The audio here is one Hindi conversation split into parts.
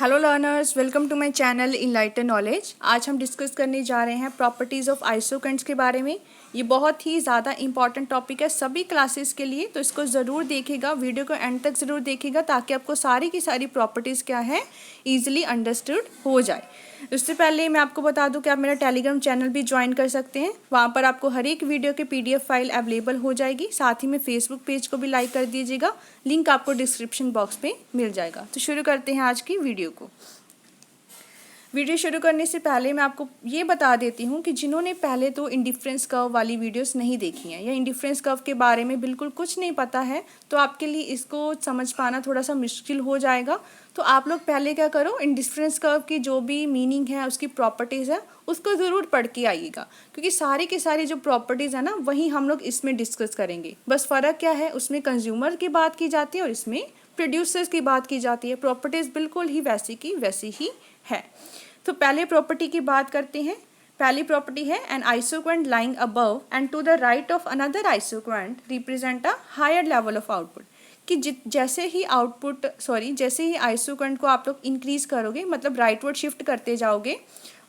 Hello learners, welcome to my channel enlighten knowledge. आज हम डिस्कस करने जा रहे हैं प्रॉपर्टीज़ ऑफ आइसोकरेंट्स के बारे में। ये बहुत ही ज़्यादा इंपॉर्टेंट टॉपिक है सभी क्लासेस के लिए, तो इसको ज़रूर देखिएगा, वीडियो को एंड तक ज़रूर देखिएगा ताकि आपको सारी की सारी प्रॉपर्टीज़ क्या है ईजिली अंडरस्टूड हो जाए। उससे पहले मैं आपको बता दूं कि आप मेरा टेलीग्राम चैनल भी ज्वाइन कर सकते हैं। वहाँ पर आपको हर एक वीडियो के PDF फाइल अवेलेबल हो जाएगी। साथ ही में फेसबुक पेज को भी लाइक कर दीजिएगा, लिंक आपको डिस्क्रिप्शन बॉक्स में मिल जाएगा। तो शुरू करते हैं आज की वीडियो को। वीडियो शुरू करने से पहले मैं आपको ये बता देती हूँ कि जिन्होंने पहले तो इंडिफरेंस कर्व वाली वीडियोस नहीं देखी हैं या इंडिफरेंस कर्व के बारे में बिल्कुल कुछ नहीं पता है, तो आपके लिए इसको समझ पाना थोड़ा सा मुश्किल हो जाएगा। तो आप लोग पहले क्या करो, इंडिफरेंस कर्व की जो भी मीनिंग है, उसकी प्रॉपर्टीज़ है, उसको ज़रूर पढ़ के आइएगा, क्योंकि सारी की सारी जो प्रॉपर्टीज़ है ना वही हम लोग इसमें डिस्कस करेंगे। बस फ़र्क क्या है, उसमें कंज्यूमर की बात की जाती है और इसमें प्रोड्यूसर्स की बात की जाती है। प्रॉपर्टीज़ बिल्कुल ही वैसी की वैसी ही है। तो पहले प्रॉपर्टी की बात करते हैं। पहली प्रॉपर्टी है an isoquant lying above and to the right of another isoquant represent a higher level of output. कि जैसे ही आइसोक्वेंट को आप लोग इंक्रीज करोगे, मतलब राइटवर्ड शिफ्ट करते जाओगे,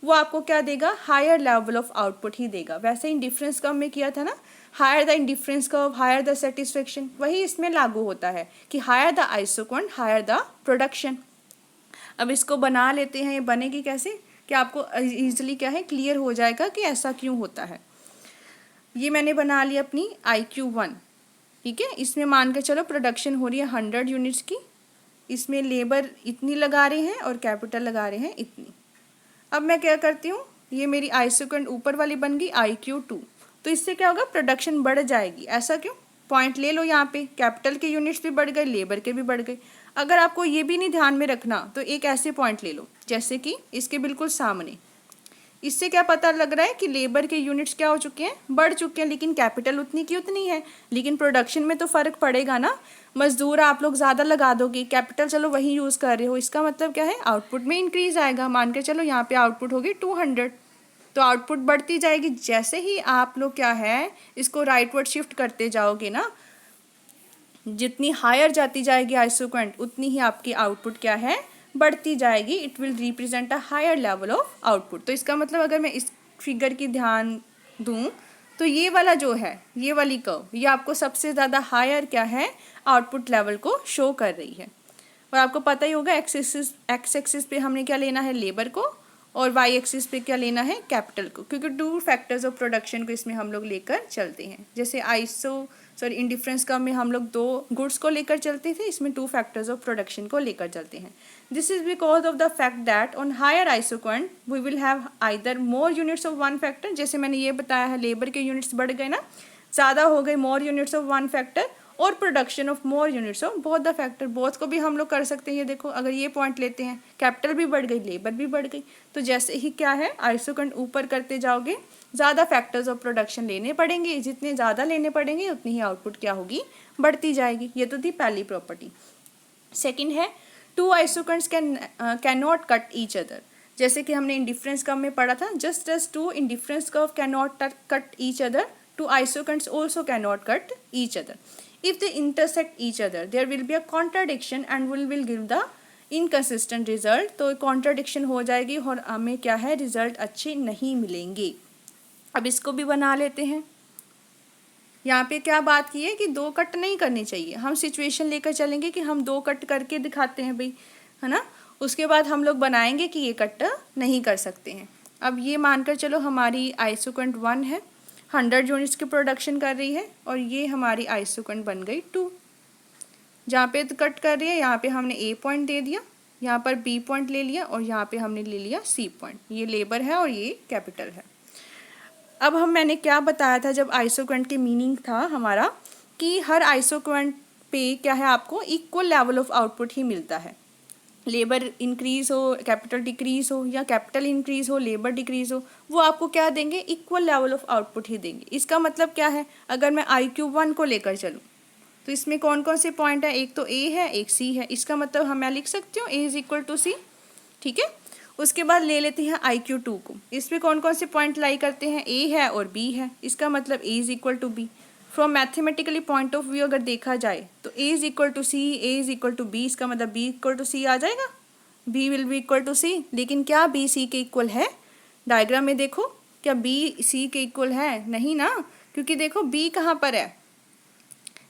वो आपको क्या देगा, हायर लेवल ऑफ आउटपुट ही देगा। वैसे इंडिफरेंस कर्व में किया था ना, higher the indifference curve higher the satisfaction, वही इसमें लागू होता है कि higher the isoquant higher the production. अब इसको बना लेते हैं। ये बनेगी कैसे कि आपको इजीली क्या है क्लियर हो जाएगा कि ऐसा क्यों होता है। ये मैंने बना लिया अपनी IQ1, ठीक है। इसमें मान के चलो प्रोडक्शन हो रही है 100 यूनिट्स की। इसमें लेबर इतनी लगा रहे हैं और कैपिटल लगा रहे हैं इतनी। अब मैं क्या करती हूँ, ये मेरी आइसोकरेंट ऊपर वाली बन गई IQ2। तो इससे क्या होगा, प्रोडक्शन बढ़ जाएगी। ऐसा क्यों, पॉइंट ले लो यहाँ पे, कैपिटल के यूनिट्स भी बढ़ गए, लेबर के भी बढ़ गए। अगर आपको ये भी नहीं ध्यान में रखना तो एक ऐसे पॉइंट ले लो जैसे कि इसके बिल्कुल सामने। इससे क्या पता लग रहा है कि लेबर के यूनिट्स क्या हो चुके हैं, बढ़ चुके हैं, लेकिन कैपिटल उतनी की उतनी है। लेकिन प्रोडक्शन में तो फ़र्क पड़ेगा ना, मजदूर आप लोग ज़्यादा लगा दोगे, कैपिटल चलो वही यूज़ कर रहे हो, इसका मतलब क्या है, आउटपुट में इंक्रीज आएगा। मान के चलो यहाँ पे आउटपुट होगी 200, तो आउटपुट बढ़ती जाएगी। जैसे ही आप लोग क्या है इसको राइटवर्ड शिफ्ट करते जाओगे ना, जितनी हायर जाती जाएगी आइसोक्वेंट, उतनी ही आपकी आउटपुट क्या है, बढ़ती जाएगी। It will represent a higher level of output. तो इसका मतलब अगर मैं इस फिगर की ध्यान दूं तो ये वाला जो है, ये वाली कर्व, ये आपको सबसे ज़्यादा हायर क्या है, आउटपुट लेवल को शो कर रही है। और आपको पता ही होगा एक्स एक्सिस पे हमने क्या लेना है, लेबर को, और Y एक्सिस पे क्या लेना है, कैपिटल को, क्योंकि 2 फैक्टर्स ऑफ प्रोडक्शन को इसमें हम लोग लेकर चलते हैं। जैसे इंडिफरेंस कर्व में हम लोग 2 गुड्स को लेकर चलते थे, इसमें 2 फैक्टर्स ऑफ प्रोडक्शन को लेकर चलते हैं। This is because of the fact that on higher isoquant we will have either more units of one factor. जैसे मैंने ये बताया है, लेबर के यूनिट्स बढ़ गए ना, ज़्यादा हो गए, more units of one factor, और production of more units of both the factor. Both को भी हम लोग कर सकते हैं। ये देखो, अगर ये पॉइंट लेते हैं, कैपिटल भी बढ़ गई, लेबर भी बढ़ गई। तो जैसे ही क्या है, आइसोकरेंट ऊपर करते जाओगे, ज़्यादा फैक्टर्स ऑफ प्रोडक्शन लेने पड़ेंगे। जितने ज़्यादा लेने पड़ेंगे उतनी ही आउटपुट क्या होगी, बढ़ती जाएगी। ये तो थी पहली प्रॉपर्टी। सेकेंड है, 2 isoquants can not cut each other. जैसे कि हमने इंडिफरेंस कर्व में पढ़ा था, just as 2 indifference curve can not cut each other, 2 isocants also cannot cut each other. If they intersect each other, there will be a contradiction and will give the inconsistent result. तो contradiction हो जाएगी और हमें क्या है, रिजल्ट अच्छे नहीं मिलेंगे। अब इसको भी बना लेते हैं। यहाँ पे क्या बात की है कि 2 कट नहीं करनी चाहिए। हम सिचुएशन लेकर चलेंगे कि हम 2 कट करके दिखाते हैं भाई, है ना। उसके बाद हम लोग बनाएंगे कि ये कट नहीं कर सकते हैं। अब ये मानकर चलो हमारी आइसोकरेंट 1 है, 100 यूनिट्स की प्रोडक्शन कर रही है, और ये हमारी आइसोकरेंट बन गई 2। जहाँ पे तो कट कर रही है, यहाँ पे हमने A पॉइंट दे दिया, यहाँ पर B पॉइंट ले लिया, और यहाँ पे हमने ले लिया C पॉइंट। ये लेबर है और ये कैपिटल है। अब मैंने क्या बताया था जब आइसोकरेंट के मीनिंग था हमारा, कि हर आइसोकरेंट पे क्या है, आपको इक्वल लेवल ऑफ आउटपुट ही मिलता है। लेबर इंक्रीज हो, कैपिटल डिक्रीज हो, या कैपिटल इंक्रीज हो, लेबर डिक्रीज हो, वो आपको क्या देंगे, इक्वल लेवल ऑफ आउटपुट ही देंगे। इसका मतलब क्या है, अगर मैं IQ1 को लेकर चलूँ तो इसमें कौन कौन से पॉइंट है, एक तो A है, एक C है। इसका मतलब मैं लिख सकती हूँ A = C, ठीक है। उसके बाद ले लेते हैं IQ2 को। इसमें कौन कौन से पॉइंट लाई करते हैं, A है और B है। इसका मतलब A = B। From mathematically point of view अगर देखा जाए तो A = C, A = B, इसका मतलब B = C आ जाएगा। B will be equal to C, लेकिन क्या बी सी के इक्वल है? डायग्राम में देखो, क्या बी सी के इक्वल है? नहीं ना, क्योंकि देखो बी कहाँ पर है,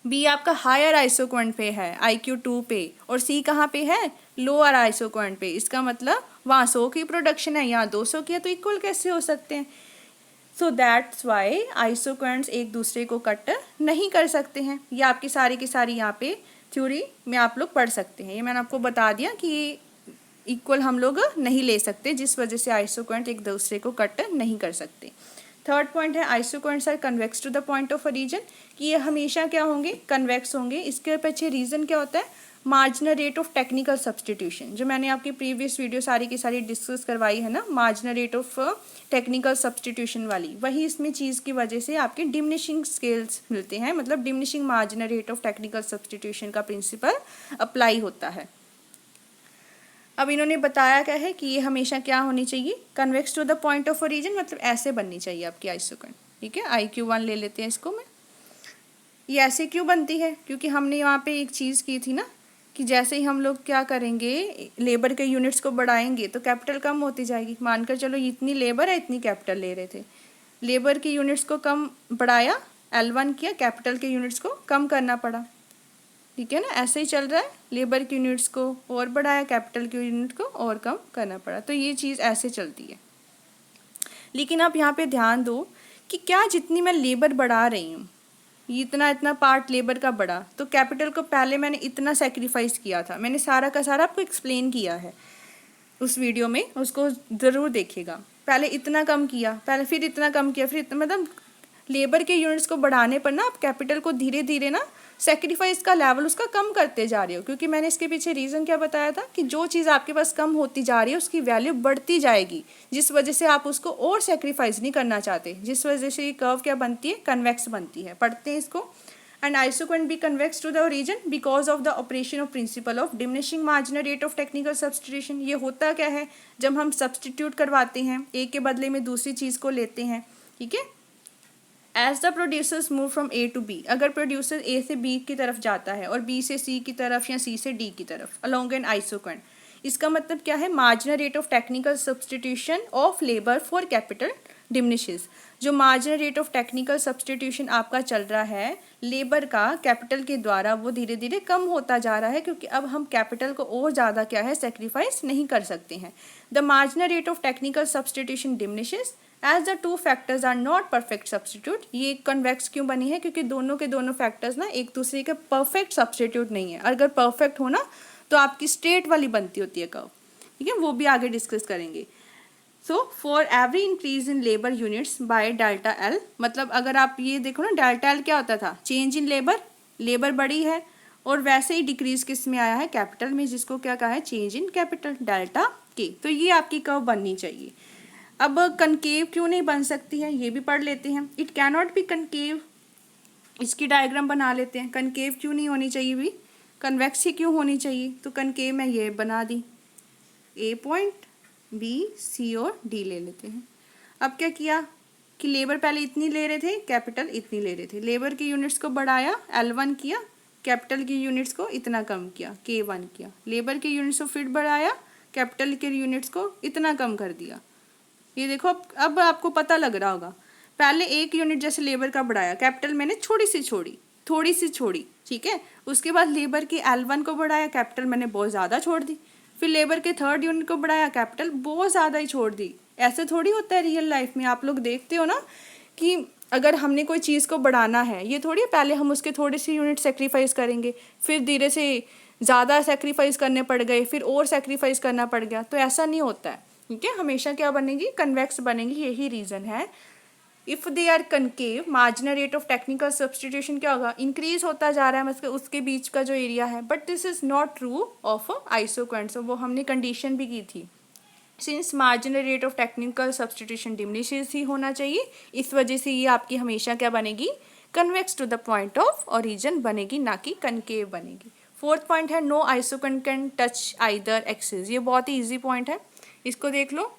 बी आपका हायर आइसोक्वेंट पे है IQ2 पे, और सी कहाँ पे है, लोअर आइसोक्वेंट पे। इसका मतलब वहाँ 100 की प्रोडक्शन है, यहाँ 200 की है, तो इक्वल कैसे हो सकते हैं? सो दैट्स वाई आइसोक्वेंट्स एक दूसरे को कट नहीं कर सकते हैं। ये आपकी सारी की सारी यहाँ पे थ्योरी में आप लोग पढ़ सकते हैं। ये मैंने आपको बता दिया कि इक्वल हम लोग नहीं ले सकते, जिस वजह से आइसोक्वेंट एक दूसरे को कट नहीं कर सकते। थर्ड पॉइंट है isoquants are convex to the point of origin, कि ये हमेशा क्या होंगे, कन्वेक्स होंगे। इसके पीछे रीज़न क्या होता है, marginal rate of technical substitution, जो मैंने आपकी प्रीवियस वीडियो सारी की सारी डिस्कस करवाई है ना, marginal rate of technical substitution वाली, वही इसमें चीज़ की वजह से आपके डिमिनिशिंग स्केल्स मिलते हैं, मतलब diminishing marginal rate of technical substitution का प्रिंसिपल अप्लाई होता है। अब इन्होंने बताया क्या है कि ये हमेशा क्या होनी चाहिए, convex to the point of origin, मतलब ऐसे बननी चाहिए आपकी आइसोक्वेंट। ठीक है, IQ1 ले लेते हैं इसको मैं। ये ऐसे क्यों बनती है, क्योंकि हमने यहाँ पे एक चीज़ की थी ना कि जैसे ही हम लोग क्या करेंगे, लेबर के यूनिट्स को बढ़ाएंगे तो कैपिटल कम होती जाएगी। मानकर चलो इतनी लेबर है, इतनी कैपिटल ले रहे थे, लेबर के यूनिट्स को कम बढ़ाया, L1 किया, कैपिटल के यूनिट्स को कम करना पड़ा। ठीक है ना, ऐसे ही चल रहा है, लेबर की यूनिट्स को और बढ़ाया, कैपिटल की यूनिट को और कम करना पड़ा, तो ये चीज़ ऐसे चलती है। लेकिन आप यहाँ पे ध्यान दो कि क्या जितनी मैं लेबर बढ़ा रही हूँ, इतना इतना पार्ट लेबर का बढ़ा, तो कैपिटल को पहले मैंने इतना सेक्रीफाइस किया था, मैंने सारा का सारा आपको एक्सप्लेन किया है उस वीडियो में, उसको ज़रूर देखिएगा। पहले इतना कम किया, पहले फिर इतना कम किया, फिर इतना, मतलब लेबर के यूनिट्स को बढ़ाने पर ना आप कैपिटल को धीरे धीरे ना सेक्रीफाइस का लेवल उसका कम करते जा रहे हो, क्योंकि मैंने इसके पीछे रीज़न क्या बताया था कि जो चीज़ आपके पास कम होती जा रही है उसकी वैल्यू बढ़ती जाएगी, जिस वजह से आप उसको और सेक्रीफाइस नहीं करना चाहते, जिस वजह से ये कर्व क्या बनती है, कन्वेक्स बनती है। पढ़ते हैं इसको। And isoquant be convex to the origin because of the operation of principle of diminishing marginal rate of technical substitution. ये होता क्या है, जब हम सब्सटीट्यूट करवाते हैं, एक के बदले में दूसरी चीज़ को लेते हैं। ठीक है, as the producers move from A to B, अगर प्रोड्यूसर A से B की तरफ जाता है और B से C की तरफ या C से D की तरफ अलोंग एन आइसोक्वेंट, इसका मतलब क्या है, marginal rate of technical substitution of labour for capital diminishes. जो marginal rate of technical substitution आपका चल रहा है लेबर का कैपिटल के द्वारा, वो धीरे धीरे कम होता जा रहा है, क्योंकि अब हम कैपिटल को और ज़्यादा क्या है, सेक्रीफाइस नहीं कर सकते हैं। The marginal rate of technical substitution diminishes as the two factors are not perfect substitute. ये कन्वेक्स क्यों बनी है, क्योंकि दोनों के दोनों फैक्टर्स ना एक दूसरे के परफेक्ट सब्सटीट्यूट नहीं है। अगर परफेक्ट हो ना तो आपकी स्ट्रेट वाली बनती होती है कर्व। ठीक है, वो भी आगे डिस्कस करेंगे। So for every increase in labour units by delta L, मतलब अगर आप ये देखो ना, डेल्टा एल क्या होता था, चेंज इन लेबर, लेबर बढ़ी है, और वैसे ही डिक्रीज किस में आया है, कैपिटल में, जिसको क्या कहा है, चेंज इन कैपिटल, डेल्टा के। तो ये आपकी कर्व बननी चाहिए। अब कनकेव क्यों नहीं बन सकती है, ये भी पढ़ लेते हैं। It can not be concave, इसकी डायग्राम बना लेते हैं। कनकेव क्यों नहीं होनी चाहिए भी, कन्वेक्स ही क्यों होनी चाहिए, तो कनकेव मैं ये बना दी, A पॉइंट, B, C और D ले लेते हैं। अब क्या किया कि लेबर पहले इतनी ले रहे थे, कैपिटल इतनी ले रहे थे, लेबर की यूनिट्स को बढ़ाया, L1 किया, कैपिटल की यूनिट्स को इतना कम किया, K1 किया, लेबर के यूनिट्स को फिर बढ़ाया, कैपिटल के यूनिट्स को इतना कम कर दिया। ये देखो, अब आपको पता लग रहा होगा, पहले एक यूनिट जैसे लेबर का बढ़ाया, कैपिटल मैंने थोड़ी सी छोड़ी, ठीक है, उसके बाद लेबर की L1 को बढ़ाया, कैपिटल मैंने बहुत ज़्यादा छोड़ दी, फिर लेबर के थर्ड यूनिट को बढ़ाया, कैपिटल बहुत ज़्यादा ही छोड़ दी। ऐसे थोड़ी होता है रियल लाइफ में, आप लोग देखते हो ना कि अगर हमने कोई चीज़ को बढ़ाना है, ये थोड़ी पहले हम उसके थोड़े से यूनिट सेक्रीफाइस करेंगे, फिर धीरे से ज़्यादा सेक्रीफाइस करने पड़ गए, फिर और सेक्रीफाइस करना पड़ गया, तो ऐसा नहीं होता है। ठीक है, हमेशा क्या बनेगी, कन्वेक्स बनेगी, यही रीज़न है। If they are concave, marginal rate of technical substitution क्या होगा, इंक्रीज होता जा रहा है, मतलब उसके बीच का जो एरिया है, but this is not true of isoquants, वो हमने कंडीशन भी की थी। Since marginal rate of technical substitution diminishes ही होना चाहिए, इस वजह से ये आपकी हमेशा क्या बनेगी, convex to the point of origin बनेगी, ना कि कनकेव बनेगी। फोर्थ पॉइंट है no isoquant can touch either axis. ये बहुत ही ईजी पॉइंट है, इसको देख लो।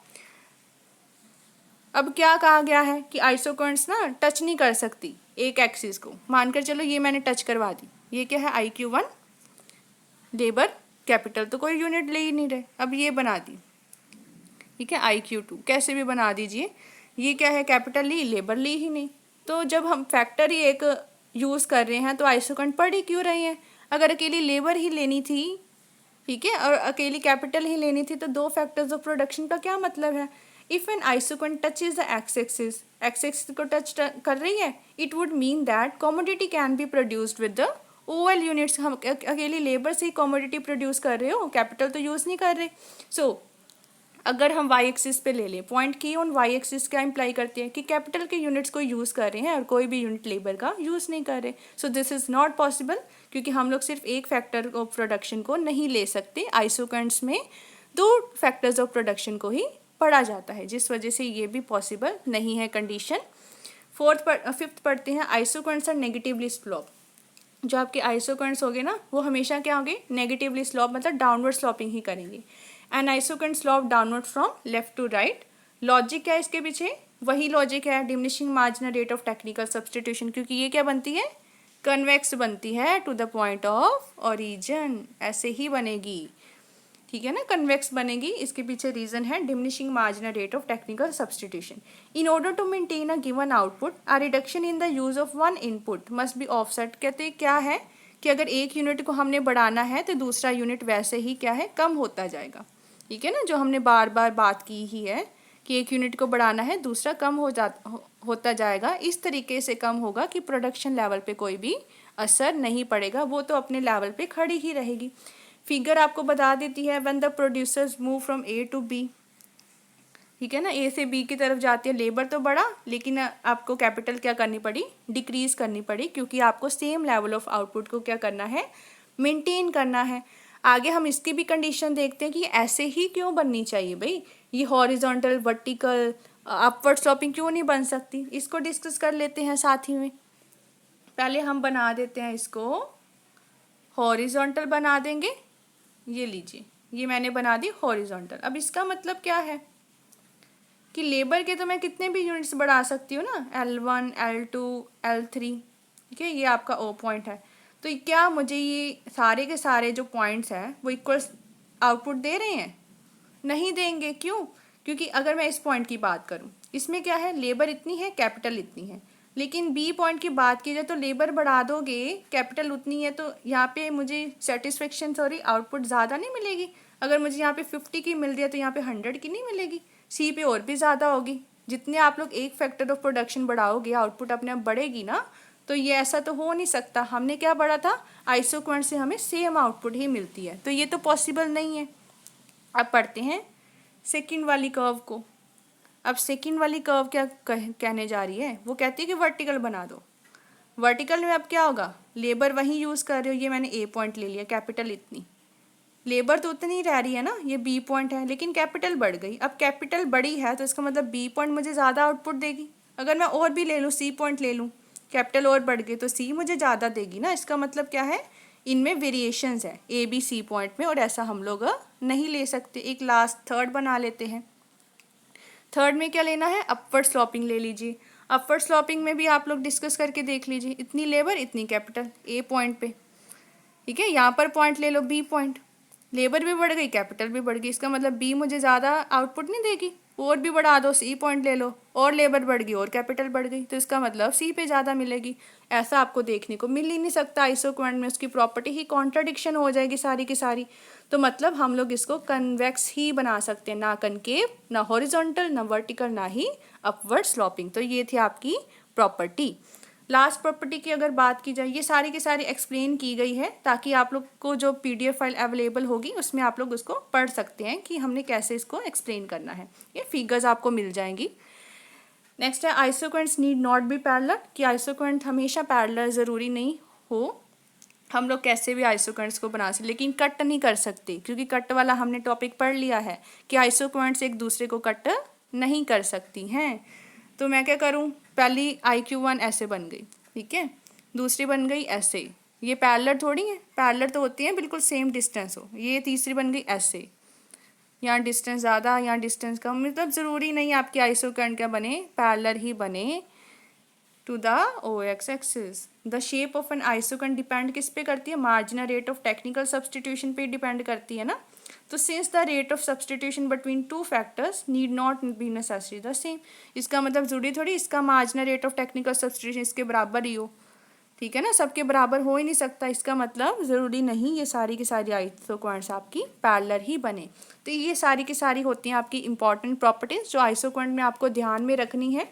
अब क्या कहा गया है कि आइसोक्वेंट्स ना टच नहीं कर सकती एक एक्सिस को। मानकर चलो ये मैंने टच करवा दी, ये क्या है, IQ1 लेबर कैपिटल तो कोई यूनिट ले ही नहीं रहे। अब ये बना दी, ठीक है, IQ2 कैसे भी बना दीजिए। ये क्या है, कैपिटल ली, लेबर ली ही नहीं। तो जब हम फैक्टर ही एक यूज़ कर रहे हैं तो आइसोकरेंट पढ़ ही क्यों रहे हैं। अगर अकेली लेबर ही लेनी थी, ठीक है, और अकेली कैपिटल ही लेनी थी, तो दो फैक्टर्स ऑफ प्रोडक्शन का क्या मतलब है। If an isoquant touches the X axis को टच कर रही है, it would mean that commodity can be produced with the OL units. हम अकेली लेबर से ही कमोडिटी प्रोड्यूस कर रहे हो, कैपिटल तो यूज़ नहीं कर रहे। सो अगर हम वाई एक्सिस पे ले लें, पॉइंट की ऑन वाई एक्सिस क्या इंप्लाई करती है कि कैपिटल के यूनिट्स को यूज़ कर रहे हैं और कोई भी यूनिट लेबर का यूज़ नहीं कर रहे। So this is not possible, क्योंकि हम लोग सिर्फ एक फैक्टर ऑफ प्रोडक्शन को नहीं ले सकते। आइसोकरेंट्स में दो फैक्टर्स ऑफ प्रोडक्शन को ही पढ़ा जाता है, जिस वजह से ये भी पॉसिबल नहीं है कंडीशन। फिफ्थ पढ़ते हैं, आइसोकरेंट्स आर नेगेटिवली स्लोप। जो आपके आइसोकरेंट्स होंगे ना, वो हमेशा क्या होंगे, नेगेटिवली स्लोप, मतलब डाउनवर्ड स्लोपिंग ही करेंगे। And isoquant slope downward from left to right. Logic क्या है इसके पीछे, वही लॉजिक है, diminishing marginal rate of technical substitution, क्योंकि ये क्या बनती है, कन्वेक्स बनती है to the point of origin, ऐसे ही बनेगी, ठीक है ना, कन्वेक्स बनेगी। इसके पीछे रीजन है diminishing marginal rate of technical substitution. In order to maintain a given output, a reduction in the use of one input must be offset. कहते हैं क्या है कि अगर एक यूनिट को हमने बढ़ाना है तो दूसरा यूनिट वैसे ही क्या है, कम होता जाएगा, ठीक है ना, जो हमने बार बार बात की ही है कि एक यूनिट को बढ़ाना है, दूसरा कम होता जाएगा। इस तरीके से कम होगा कि प्रोडक्शन लेवल पे कोई भी असर नहीं पड़ेगा, वो तो अपने लेवल पे खड़ी ही रहेगी। फिगर आपको बता देती है, when the producers move from A to B, ठीक है ना, A से B की तरफ जाती है, लेबर तो बढ़ा, लेकिन आपको कैपिटल क्या करनी पड़ी, डिक्रीज करनी पड़ी, क्योंकि आपको सेम लेवल ऑफ आउटपुट को क्या करना है, मेंटेन करना है। आगे हम इसकी भी कंडीशन देखते हैं कि ऐसे ही क्यों बननी चाहिए भाई, ये हॉरिजॉन्टल, वर्टिकल, अपवर्ड स्लोपिंग क्यों नहीं बन सकती, इसको डिस्कस कर लेते हैं साथ ही में। पहले हम बना देते हैं इसको हॉरिजॉन्टल, बना देंगे, ये लीजिए, ये मैंने बना दी हॉरिजॉन्टल। अब इसका मतलब क्या है कि लेबर के तो मैं कितने भी यूनिट्स बढ़ा सकती हूँ ना, L1, L2, L3, ठीक है, ये आपका O पॉइंट है। तो क्या मुझे ये सारे के सारे जो पॉइंट्स हैं वो इक्वल आउटपुट दे रहे हैं, नहीं देंगे। क्यों, क्योंकि अगर मैं इस पॉइंट की बात करूँ, इसमें क्या है, लेबर इतनी है, कैपिटल इतनी है, लेकिन B पॉइंट की बात की जाए तो लेबर बढ़ा दोगे, कैपिटल उतनी है, तो यहाँ पे मुझे सेटिस्फेक्शन आउटपुट ज़्यादा नहीं मिलेगी। अगर मुझे यहाँ पे 50 की मिल रही है तो यहाँ पे 100 की नहीं मिलेगी, C पे और भी ज़्यादा होगी। जितने आप लोग एक फैक्टर ऑफ प्रोडक्शन बढ़ाओगे, आउटपुट अपने आप बढ़ेगी ना। तो ये ऐसा तो हो नहीं सकता, हमने क्या बढ़ा था, आइसोकरेंट से हमें सेम आउटपुट ही मिलती है, तो ये तो पॉसिबल नहीं है। अब पढ़ते हैं सेकंड वाली कर्व को। अब सेकंड वाली कर्व क्या कहने जा रही है, वो कहती है कि वर्टिकल बना दो। वर्टिकल में अब क्या होगा, लेबर वही यूज़ कर रहे हो, ये मैंने A पॉइंट ले लिया, कैपिटल इतनी, लेबर तो उतनी ही रह रही है ना, ये B पॉइंट है, लेकिन कैपिटल बढ़ गई। अब कैपिटल बड़ी है तो इसका मतलब B पॉइंट मुझे ज़्यादा आउटपुट देगी। अगर मैं और भी ले लूँ, C पॉइंट ले लूँ, कैपिटल और बढ़ गई तो C मुझे ज़्यादा देगी ना। इसका मतलब क्या है, इनमें वेरिएशंस है A B C पॉइंट में, और ऐसा हम लोग नहीं ले सकते। एक लास्ट थर्ड बना लेते हैं। थर्ड में क्या लेना है, अपवर्ड स्लोपिंग ले लीजिए। अपवर्ड स्लोपिंग में भी आप लोग डिस्कस करके देख लीजिए, इतनी लेबर इतनी कैपिटल A पॉइंट पे, ठीक है। यहाँ पर पॉइंट ले लो B पॉइंट, लेबर भी बढ़ गई, कैपिटल भी बढ़ गई, इसका मतलब B मुझे ज़्यादा आउटपुट नहीं देगी। और भी बढ़ा दो, C पॉइंट ले लो, और लेबर बढ़ गई और कैपिटल बढ़ गई, तो इसका मतलब C पे ज़्यादा मिलेगी। ऐसा आपको देखने को मिल ही नहीं सकता आइसोकरेंट में, उसकी प्रॉपर्टी ही कॉन्ट्राडिक्शन हो जाएगी सारी की सारी। तो मतलब हम लोग इसको कन्वेक्स ही बना सकते हैं, ना कनकेव, ना हॉरिजॉन्टल, ना वर्टिकल, ना ही अपवर्ड स्लोपिंग। तो ये थी आपकी प्रॉपर्टी। लास्ट प्रॉपर्टी की अगर बात की जाए, ये सारी की सारी एक्सप्लेन की गई है, ताकि आप लोग को जो PDF फाइल अवेलेबल होगी उसमें आप लोग उसको पढ़ सकते हैं कि हमने कैसे इसको एक्सप्लेन करना है। ये फिगर्स आपको मिल जाएंगी। नेक्स्ट है, आइसोकरेंट्स नीड नॉट बी पैरेलल, कि आइसोकरेंट हमेशा पैरेलल ज़रूरी नहीं हो, हम लोग कैसे भी आइसोकरेंट्स को बना सकते, लेकिन कट नहीं कर सकते, क्योंकि कट वाला हमने टॉपिक पढ़ लिया है कि आइसोकरेंट्स एक दूसरे को कट नहीं कर सकती हैं। तो मैं क्या करूं, पहली IQ1 ऐसे बन गई, ठीक है, दूसरी बन गई ऐसे, ये पैरेलल थोड़ी है, पैरेलल तो होती है बिल्कुल सेम डिस्टेंस हो। ये तीसरी बन गई ऐसे, यहाँ डिस्टेंस ज़्यादा, यहाँ डिस्टेंस कम, मतलब ज़रूरी नहीं आपकी आइसोकरेंट क्या बने, पैरेलल ही बने। To the O X axis. The shape of an isoquant depend किस पे करती है, marginal rate of technical substitution पे डिपेंड करती है ना। तो since the rate of substitution between two factors need not be necessary the same, इसका मतलब जरूरी थोड़ी इसका marginal rate of technical substitution इसके बराबर ही हो, ठीक है ना, सबके बराबर हो ही नहीं सकता, इसका मतलब ज़रूरी नहीं ये सारी की सारी आइसोक्वांट्स आपकी पैरेलल ही बने। तो ये सारी की सारी होती हैं आपकी इंपॉर्टेंट प्रॉपर्टीज जो आइसोक्वांट में आपको ध्यान में रखनी है,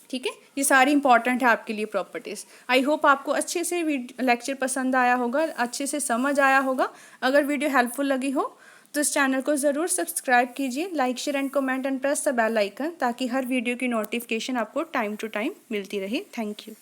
ठीक है। ये सारी इंपॉर्टेंट है आपके लिए प्रॉपर्टीज़। आई होप आपको अच्छे से लेक्चर पसंद आया होगा, अच्छे से समझ आया होगा। अगर वीडियो हेल्पफुल लगी हो तो इस चैनल को ज़रूर सब्सक्राइब कीजिए, like share and comment and press the bell icon, ताकि हर वीडियो की नोटिफिकेशन आपको टाइम टू टाइम मिलती रहे। Thank you.